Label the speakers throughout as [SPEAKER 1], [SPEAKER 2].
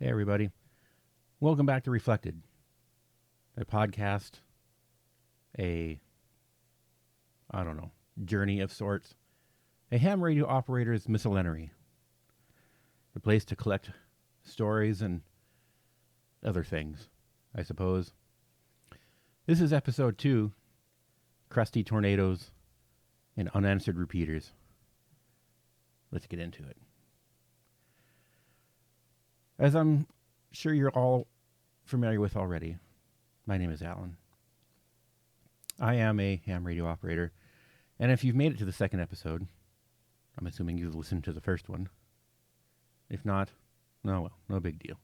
[SPEAKER 1] Hey, everybody. Welcome back to Reflected, a podcast, a, I don't know, journey of sorts, a ham radio operator's miscellany, a place to collect stories and other things, I suppose. This is episode 2, Crusty Tornadoes and Unanswered Repeaters. Let's get into it. As I'm sure you're all familiar with already, my name is Alan. I am a ham radio operator, and if you've made it to the second episode, I'm assuming you've listened to the first one. If not, no, well, no big deal.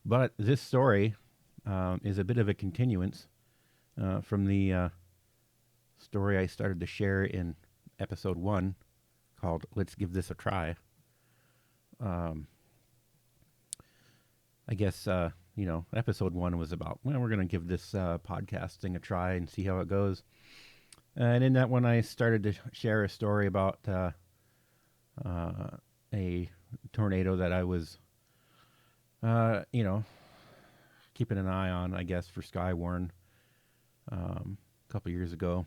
[SPEAKER 1] But this story is a bit of a continuance from the story I started to share in episode 1 called Let's Give This a Try. I guess, episode 1 was about, well, we're going to give this podcast thing a try and see how it goes. And in that one, I started to share a story about a tornado that I was, keeping an eye on, I guess, for Skywarn a couple years ago.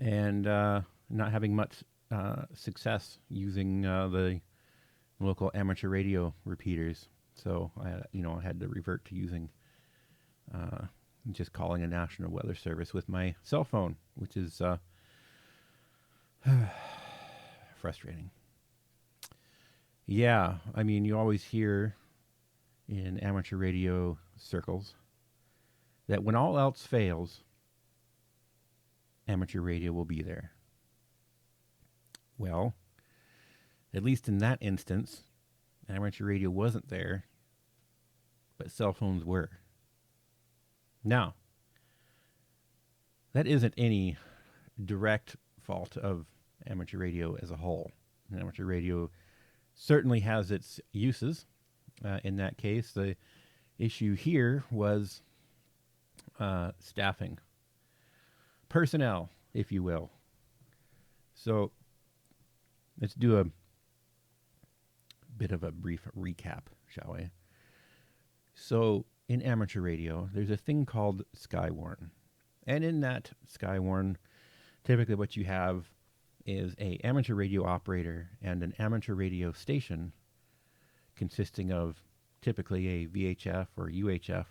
[SPEAKER 1] And not having much success using the local amateur radio repeaters. So I had to revert to using just calling a National Weather Service with my cell phone, which is frustrating. Yeah, I mean, you always hear in amateur radio circles that when all else fails, amateur radio will be there. Well, at least in that instance, amateur radio wasn't there, but cell phones were. Now, that isn't any direct fault of amateur radio as a whole. Amateur radio certainly has its uses. In that case, the issue here was staffing. Personnel, if you will. So, let's do a bit of a brief recap, shall we? So, in amateur radio, there's a thing called Skywarn. And in that Skywarn, typically what you have is a amateur radio operator and an amateur radio station consisting of typically a VHF or UHF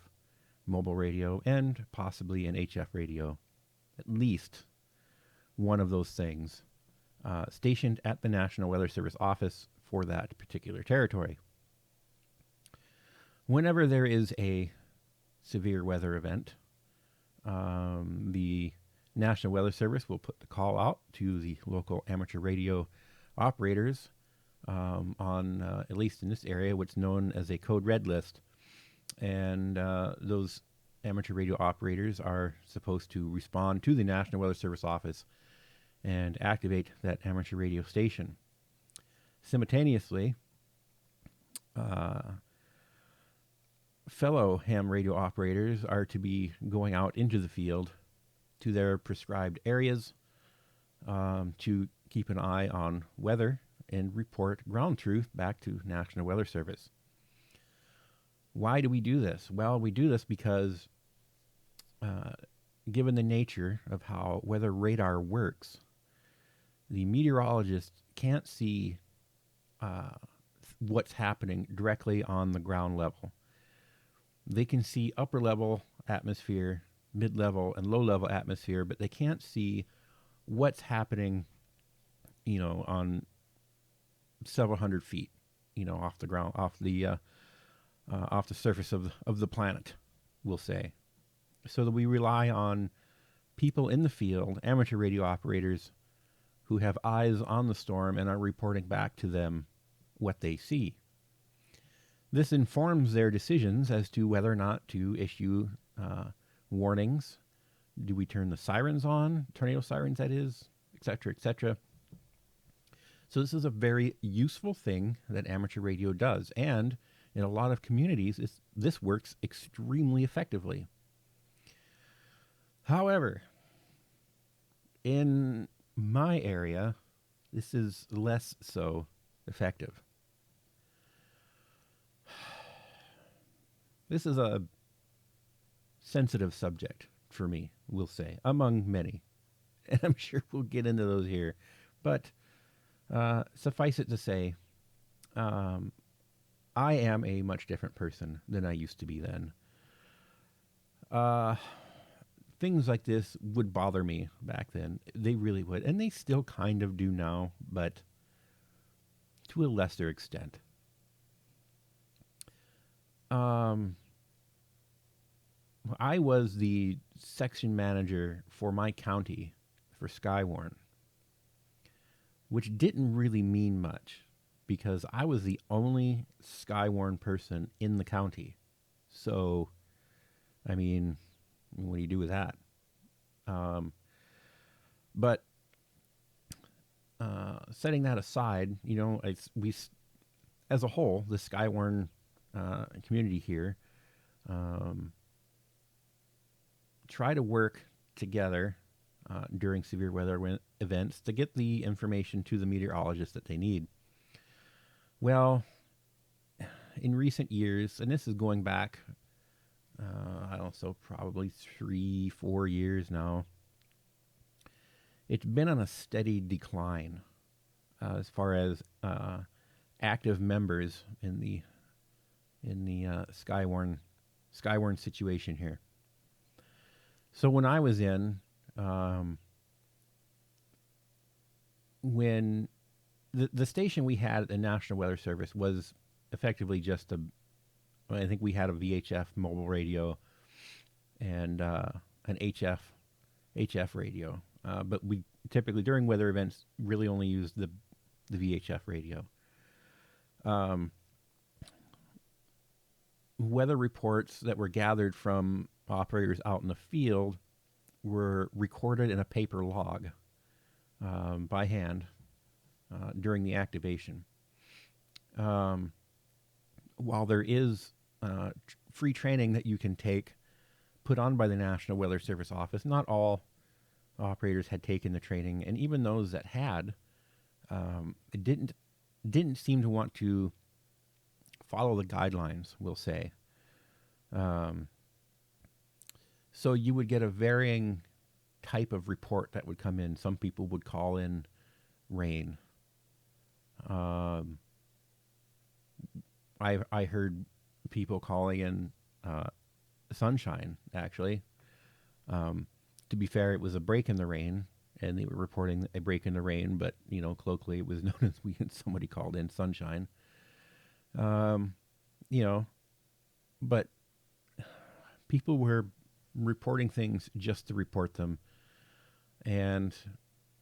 [SPEAKER 1] mobile radio and possibly an HF radio, at least one of those things, stationed at the National Weather Service office for that particular territory. Whenever there is a severe weather event, the National Weather Service will put the call out to the local amateur radio operators on, at least in this area, what's known as a code red list. And those amateur radio operators are supposed to respond to the National Weather Service office and activate that amateur radio station. Simultaneously, fellow ham radio operators are to be going out into the field to their prescribed areas to keep an eye on weather and report ground truth back to National Weather Service. Why do we do this? Well, we do this because given the nature of how weather radar works, the meteorologist can't see what's happening directly on the ground level. They can see upper level atmosphere, mid-level, and low-level atmosphere, but they can't see what's happening, on several hundred feet, off the ground, off the surface of the planet, we'll say. So that we rely on people in the field, amateur radio operators, who have eyes on the storm and are reporting back to them what they see. This informs their decisions as to whether or not to issue warnings. Do we turn the sirens on, tornado sirens that is, etc., etc. So this is a very useful thing that amateur radio does, and in a lot of communities, this works extremely effectively. However, in my area, this is less so effective. this is a sensitive subject for me, we'll say, among many. And I'm sure we'll get into those here. But suffice it to say, I am a much different person than I used to be then. Things like this would bother me back then. They really would. And they still kind of do now, but to a lesser extent. I was the section manager for my county for Skywarn, which didn't really mean much because I was the only Skywarn person in the county. So, I mean, what do you do with that? But setting that aside, you know, we as a whole, the Skywarn community here, try to work together during severe weather events to get the information to the meteorologists that they need. Well, in recent years, and this is going back, I don't know, probably 3-4 years now, it's been on a steady decline as far as active members in the Skywarn situation here. So when I was in, when the station we had at the National Weather Service was effectively just I think we had a VHF mobile radio and an HF radio, but we typically during weather events really only used the VHF radio. Weather reports that were gathered from operators out in the field were recorded in a paper log by hand during the activation. While there is free training that you can take put on by the National Weather Service office, not all operators had taken the training, and even those that had didn't seem to want to follow the guidelines, we'll say. So you would get a varying type of report that would come in. Some people would call in rain. I heard people calling in sunshine, actually. To be fair, it was a break in the rain, and they were reporting a break in the rain, but, you know, colloquially it was known as somebody called in sunshine. You know, but people were reporting things just to report them, and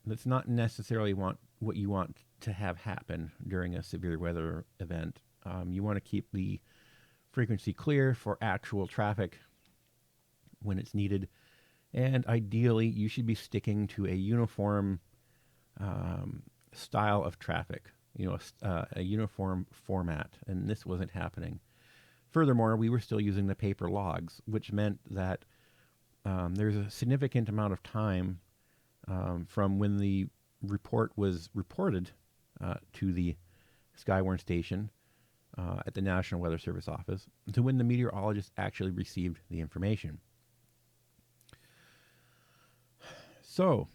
[SPEAKER 1] that's not necessarily what you want to have happen during a severe weather event. You want to keep the frequency clear for actual traffic when it's needed, and ideally you should be sticking to a uniform style of traffic, you know, a uniform format, and this wasn't happening. Furthermore, we were still using the paper logs, which meant that there's a significant amount of time from when the report was reported to the Skywarn station at the National Weather Service office to when the meteorologist actually received the information. So,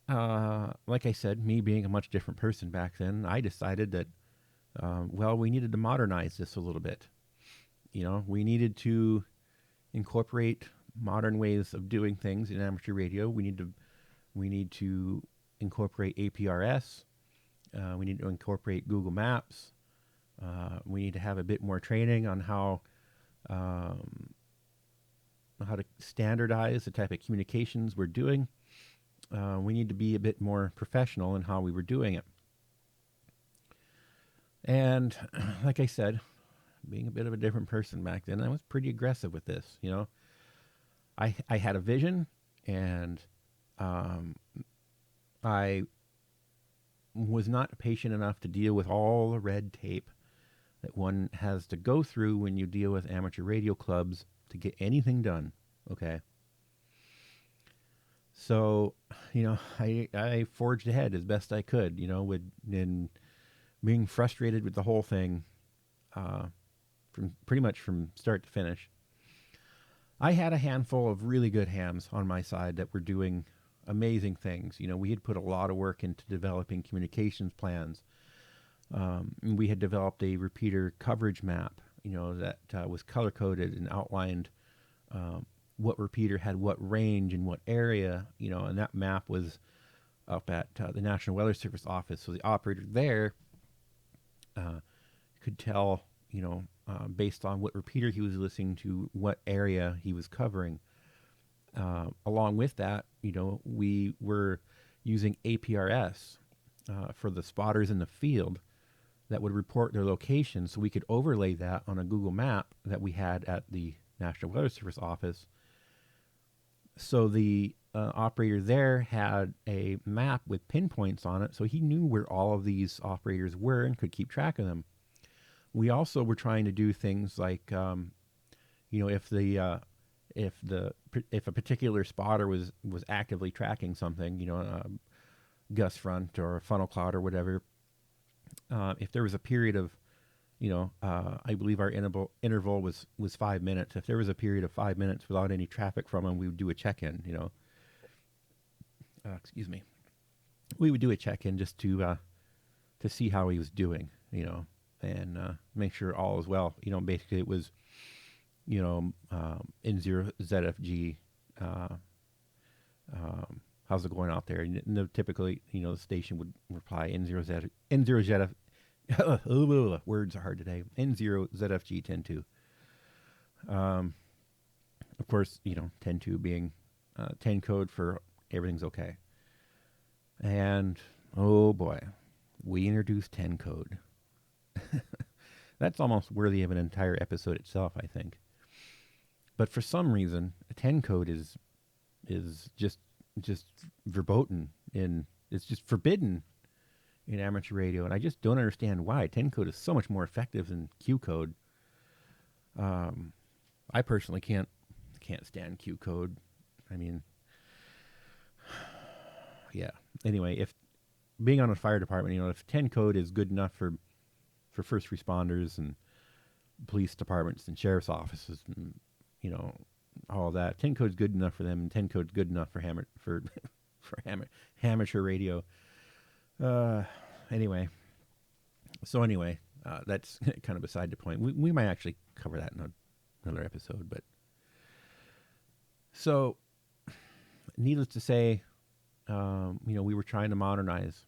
[SPEAKER 1] like I said, me being a much different person back then, I decided that, we needed to modernize this a little bit. You know, we needed to incorporate modern ways of doing things in amateur radio. We need to incorporate APRS. We need to incorporate Google Maps. We need to have a bit more training on how to standardize the type of communications we're doing. We need to be a bit more professional in how we were doing it. And like I said, being a bit of a different person back then, I was pretty aggressive with this. You know, I had a vision, and I was not patient enough to deal with all the red tape that one has to go through when you deal with amateur radio clubs to get anything done. Okay. So, you know, I forged ahead as best I could, you know, in being frustrated with the whole thing. from pretty much from start to finish. I had a handful of really good hams on my side that were doing amazing things. We had put a lot of work into developing communications plans. We had developed a repeater coverage map, that was color coded and outlined what repeater had what range and what area, and that map was up at the National Weather Service office. So the operator there could tell, based on what repeater he was listening to, what area he was covering. Along with that, we were using APRS for the spotters in the field that would report their location, so we could overlay that on a Google map that we had at the National Weather Service office. So the operator there had a map with pinpoints on it, so he knew where all of these operators were and could keep track of them. We also were trying to do things like, if a particular spotter was actively tracking something, a gust front or a funnel cloud or whatever, if there was a period of, I believe our interval was 5 minutes. If there was a period of 5 minutes without any traffic from him, we would do a check-in. Excuse me. We would do a check-in just to see how he was doing, and make sure all is well. Basically it was, N0 ZFG. How's it going out there? And typically, the station would reply N0 ZF. Words are hard today. N0 ZFG 10.2. Of course, 10.2 being 10 code for everything's okay. And oh boy, we introduced 10 code. That's almost worthy of an entire episode itself, I think. But for some reason, 10 code is just verboten it's just forbidden in amateur radio, and I just don't understand why. 10 code is so much more effective than Q code. I personally can't stand Q code. I mean, yeah. Anyway, if being on a fire department, if 10 code is good enough for first responders and police departments and sheriff's offices and all of that, 10 code is good enough for them, and 10 code is good enough for amateur radio. Anyway, that's kind of beside the point. We might actually cover that in another episode, but so needless to say, we were trying to modernize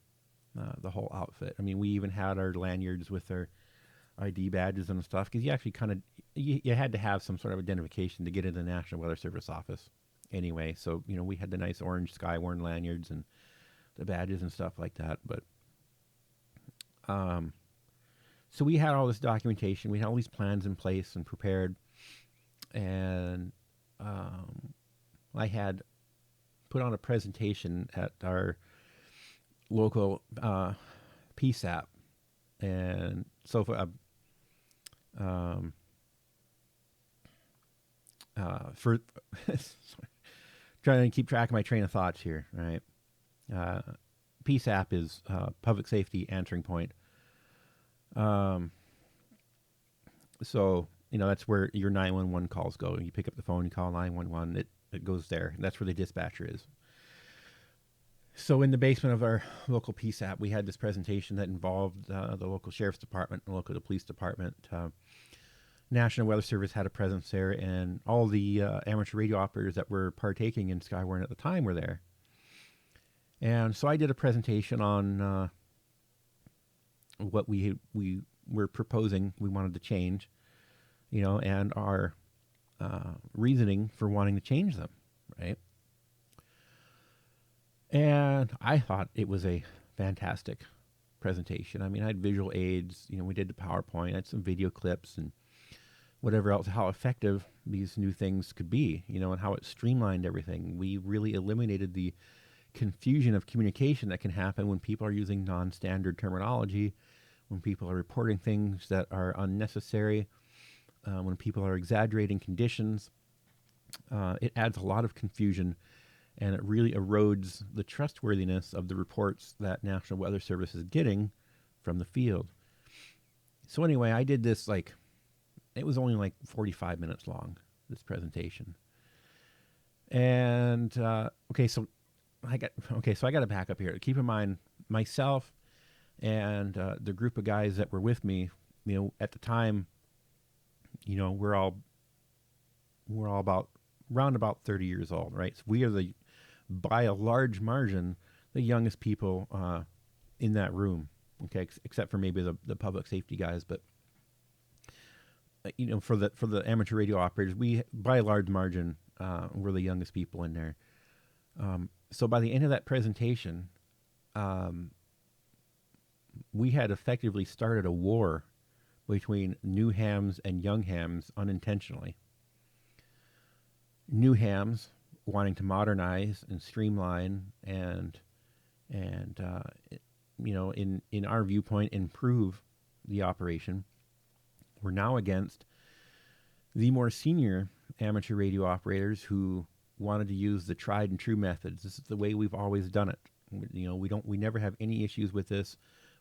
[SPEAKER 1] the whole outfit. I mean, we even had our lanyards with our ID badges and stuff, because you actually you had to have some sort of identification to get into the National Weather Service office anyway. So, we had the nice orange Skywarn lanyards and the badges and stuff like that. But, so we had all this documentation. We had all these plans in place and prepared. And I had put on a presentation at our local PSAP. And so for trying to keep track of my train of thoughts here, right? PSAP is Public Safety Answering Point. So, that's where your 911 calls go. You pick up the phone, you call 911, it goes there. That's where the dispatcher is. So in the basement of our local PSAP, we had this presentation that involved the local sheriff's department, the local police department. National Weather Service had a presence there, and all the amateur radio operators that were partaking in Skywarn at the time were there. And so I did a presentation on what we were proposing, we wanted to change, and our reasoning for wanting to change them, right? And I thought it was a fantastic presentation. I mean, I had visual aids, we did the PowerPoint, I had some video clips and whatever else, how effective these new things could be, and how it streamlined everything. We really eliminated the confusion of communication that can happen when people are using non-standard terminology, when people are reporting things that are unnecessary, when people are exaggerating conditions. It adds a lot of confusion, and it really erodes the trustworthiness of the reports that National Weather Service is getting from the field. So anyway, I did this It was only like 45 minutes long, this presentation. And I got to back up here. Keep in mind, myself and the group of guys that were with me, at the time, we're all about round about 30 years old, right? So we are by a large margin, the youngest people in that room. Okay, except for maybe the public safety guys, but for the amateur radio operators, we by a large margin were the youngest people in there. So by the end of that presentation, we had effectively started a war between new hams and young hams unintentionally. New hams wanting to modernize and streamline and in our viewpoint, improve the operation. We're now against the more senior amateur radio operators who wanted to use the tried and true methods. This is the way we've always done it. We never have any issues with this.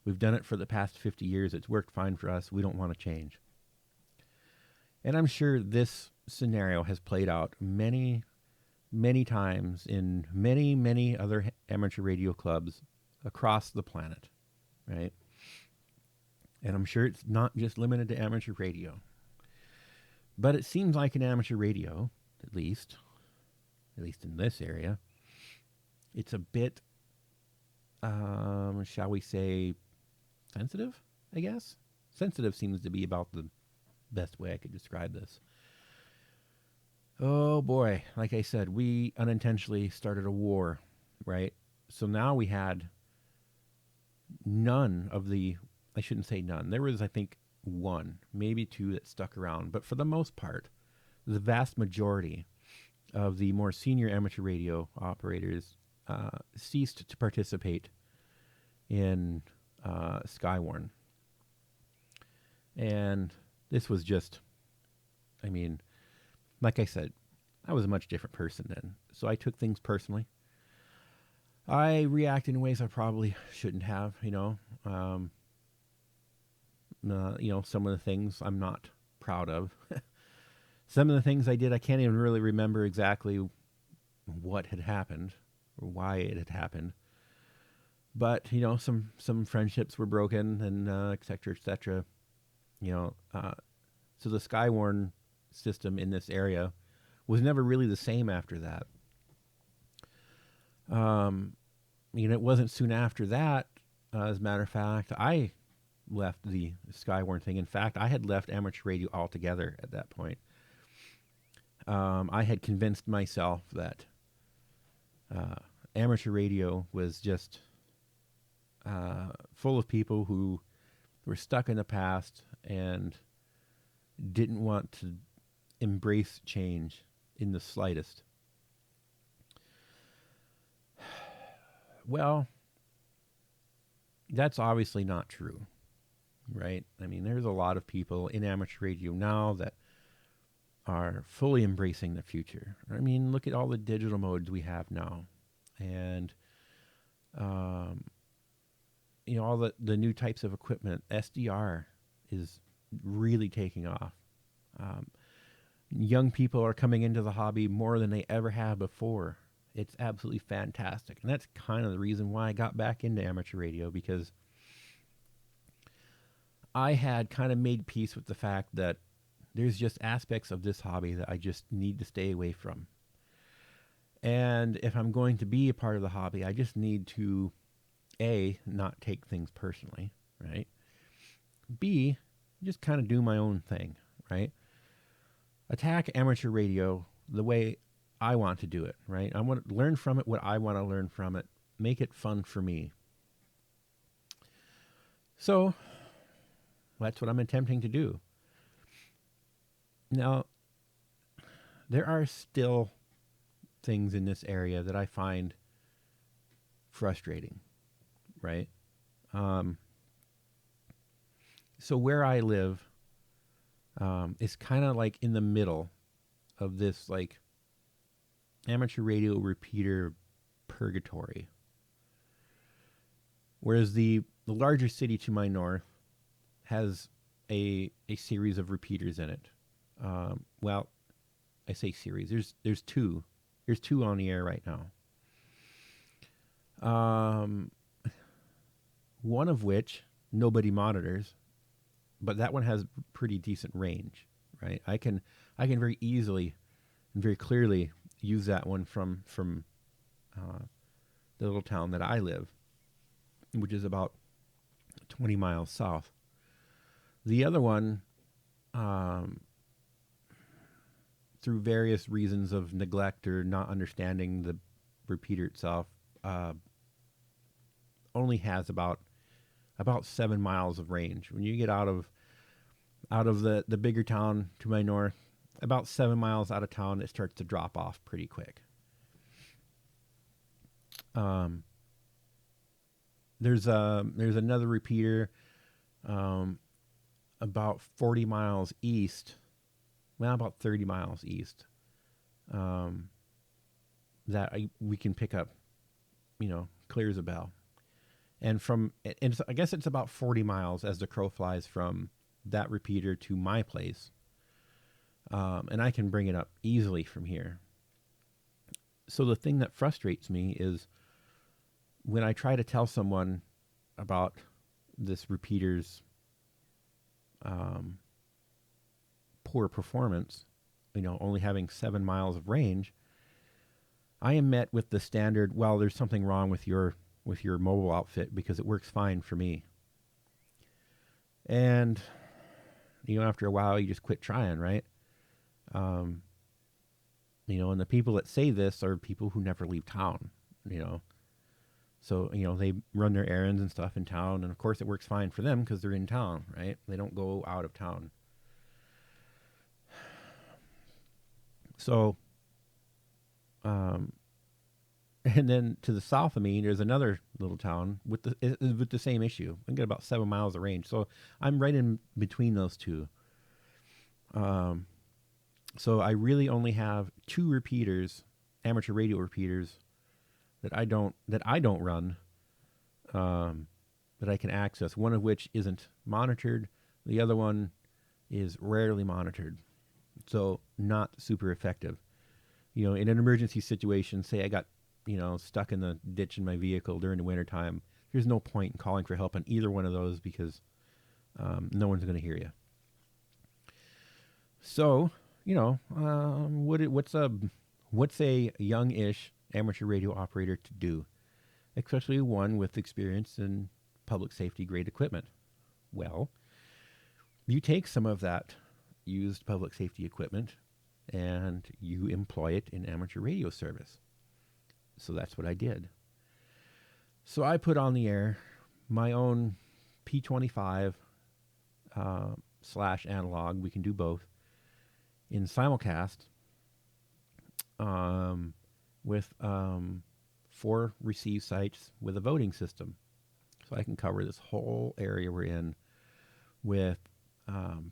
[SPEAKER 1] We've done it for the past 50 years. It's worked fine for us. We don't want to change. And I'm sure this scenario has played out many, many times in many, many other amateur radio clubs across the planet, right? And I'm sure it's not just limited to amateur radio. But it seems like in amateur radio, at least in this area, it's a bit, shall we say, sensitive, I guess? Sensitive seems to be about the best way I could describe this. Oh boy, like I said, we unintentionally started a war, right? So now we had none of the, I shouldn't say none, there was, I think, one, maybe two that stuck around. But for the most part, the vast majority of the more senior amateur radio operators ceased to participate in Skywarn. And this was just, like I said, I was a much different person then. So I took things personally. I reacted in ways I probably shouldn't have, some of the things I'm not proud of. Some of the things I did, I can't even really remember exactly what had happened or why it had happened. But, some friendships were broken and et cetera, et cetera. So the Skywarn system in this area was never really the same after that. It wasn't soon after that, as a matter of fact, I left the Skywarn thing. In fact, I had left amateur radio altogether at that point. I had convinced myself that amateur radio was just full of people who were stuck in the past and didn't want to embrace change in the slightest. Well, that's obviously not true, right? There's a lot of people in amateur radio now that are fully embracing the future. Look at all the digital modes we have now. And, all the new types of equipment. SDR is really taking off. Young people are coming into the hobby more than they ever have before. It's absolutely fantastic. And that's kind of the reason why I got back into amateur radio, because I had kind of made peace with the fact that there's just aspects of this hobby that I just need to stay away from. And if I'm going to be a part of the hobby, I just need to, A, not take things personally, right? B, just kind of do my own thing, right? Attack amateur radio the way I want to do it, right? I want to learn from it what I want to learn from it. Make it fun for me. So that's what I'm attempting to do. Now, there are still things in this area that I find frustrating, right? So where I live is kind of like in the middle of this like amateur radio repeater purgatory. Whereas the larger city to my north has a series of repeaters in it. Well, I say series. There's two. There's two on the air right now. One of which nobody monitors, but that one has pretty decent range, right? I can very easily and very clearly use that one from the little town that I live, which is about 20 miles south. The other one, through various reasons of neglect or not understanding the repeater itself, only has about 7 miles of range. When you get out of the bigger town to my north, about 7 miles out of town, it starts to drop off pretty quick. There's another repeater about 40 miles east, well, about 30 miles east, that we can pick up, clear as a bell. And I guess it's about 40 miles as the crow flies from that repeater to my place. And I can bring it up easily from here. So the thing that frustrates me is when I try to tell someone about this repeater's poor performance, only having 7 miles of range, I am met with the standard, well, there's something wrong with your mobile outfit because it works fine for me. And, after a while, you just quit trying, right? And the people that say this are people who never leave town, So, they run their errands and stuff in town, and of course it works fine for them because they're in town, right? They don't go out of town. So, and then to the south of me, there's another little town with the same issue. I get about 7 miles of range. So I'm right in between those two. So I really only have two repeaters, amateur radio repeaters, that I don't run, that I can access. One of which isn't monitored. The other one is rarely monitored. So not super effective. In an emergency situation, say I got, stuck in the ditch in my vehicle during the wintertime, there's no point in calling for help on either one of those because no one's going to hear you. So, what's a young-ish amateur radio operator to do, especially one with experience in public safety grade equipment? Well, you take some of that used public safety equipment and you employ it in amateur radio service. So that's what I did. So I put on the air my own P25 / analog. We can do both in simulcast with 4 receive sites with a voting system. So I can cover this whole area we're in with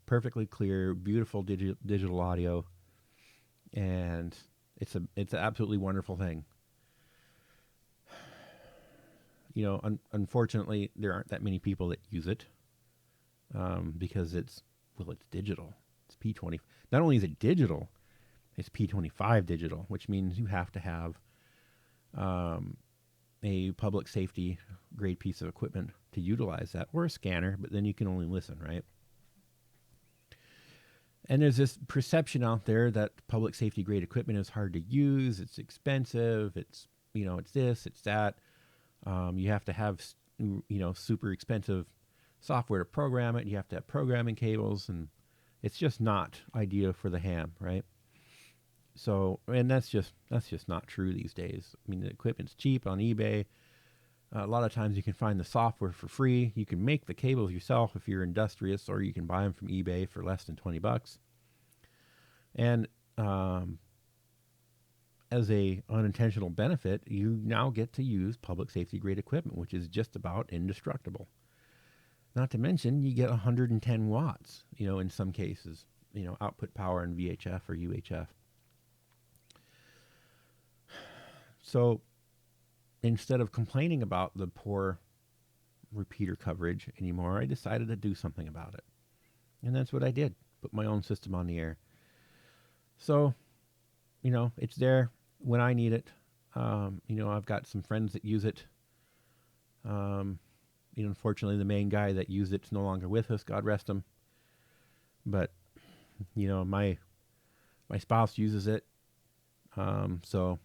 [SPEAKER 1] perfectly clear, beautiful digital audio, and it's an absolutely wonderful thing. Unfortunately, there aren't that many people that use it because it's digital. It's P20. Not only is it digital, it's P25 digital, which means you have to have a public safety grade piece of equipment to utilize that, or a scanner, but then you can only listen, right? And there's this perception out there that public safety grade equipment is hard to use, it's expensive, it's this, it's that. You have to have, super expensive software to program it. You have to have programming cables, and it's just not ideal for the ham, right? So, and that's just not true these days. I mean, the equipment's cheap on eBay. A lot of times you can find the software for free. You can make the cables yourself if you're industrious, or you can buy them from eBay for less than $20. And as a unintentional benefit, you now get to use public safety grade equipment, which is just about indestructible. Not to mention, you get 110 watts, in some cases, output power in VHF or UHF. So instead of complaining about the poor repeater coverage anymore, I decided to do something about it. And that's what I did. Put my own system on the air. So, it's there when I need it. I've got some friends that use it. Unfortunately, the main guy that used it's no longer with us. God rest him. But, my spouse uses it. So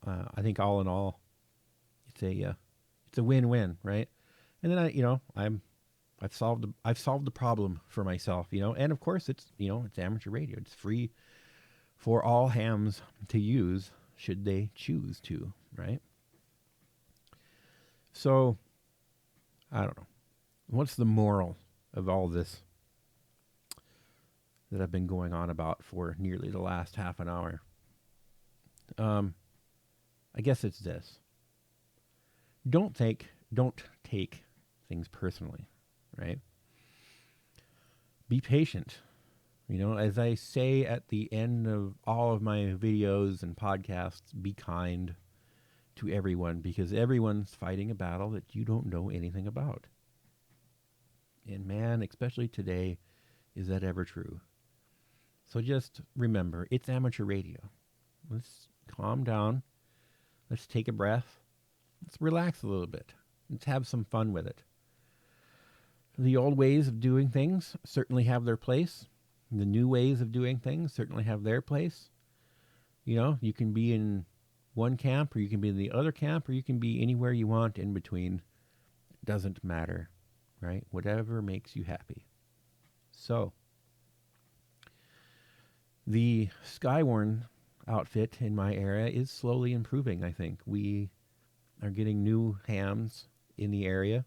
[SPEAKER 1] I think all in all, it's a win-win, right? And then I've solved the problem for myself, and of course it's amateur radio. It's free for all hams to use should they choose to, right? So I don't know. What's the moral of all this that I've been going on about for nearly the last half an hour? I guess it's this. Don't take things personally, right? Be patient. As I say at the end of all of my videos and podcasts, be kind to everyone, because everyone's fighting a battle that you don't know anything about. And man, especially today, is that ever true? So just remember, it's amateur radio. Let's calm down. Let's take a breath. Let's relax a little bit. Let's have some fun with it. The old ways of doing things certainly have their place. The new ways of doing things certainly have their place. You can be in one camp, or you can be in the other camp, or you can be anywhere you want in between. It doesn't matter, right? Whatever makes you happy. So, the Skywarn outfit in my area is slowly improving, I think. We are getting new hams in the area.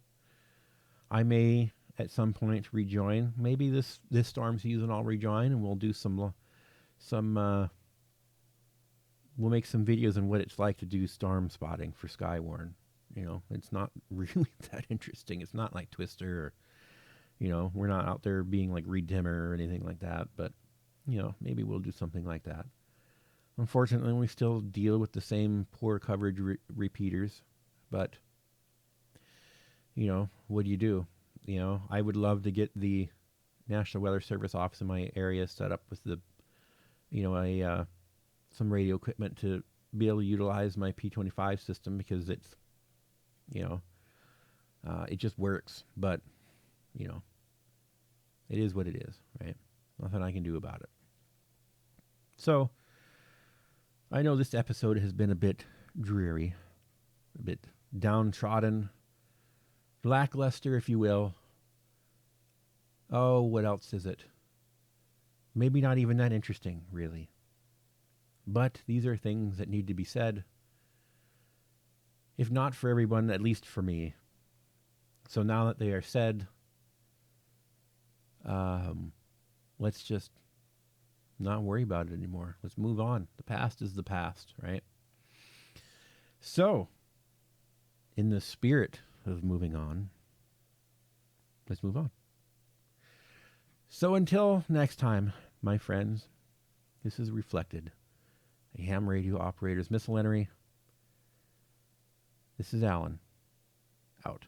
[SPEAKER 1] I may at some point rejoin. Maybe this storm season I'll rejoin, and we'll do we'll make some videos on what it's like to do storm spotting for Skywarn. It's not really that interesting. It's not like Twister, or, we're not out there being like Reed Dimmer or anything like that, but, maybe we'll do something like that. Unfortunately, we still deal with the same poor coverage repeaters, but, what do you do? I would love to get the National Weather Service office in my area set up with some radio equipment to be able to utilize my P25 system, because it's, it just works. But, it is what it is, right? Nothing I can do about it. So, I know this episode has been a bit dreary, a bit downtrodden, lackluster, if you will. Oh, what else is it? Maybe not even that interesting, really. But these are things that need to be said. If not for everyone, at least for me. So now that they are said, let's just not worry about it anymore. Let's move on. The past is the past, right? So, in the spirit of moving on, let's move on. So until next time, my friends, this is Reflected, a ham radio operator's miscellany. This is Alan, out.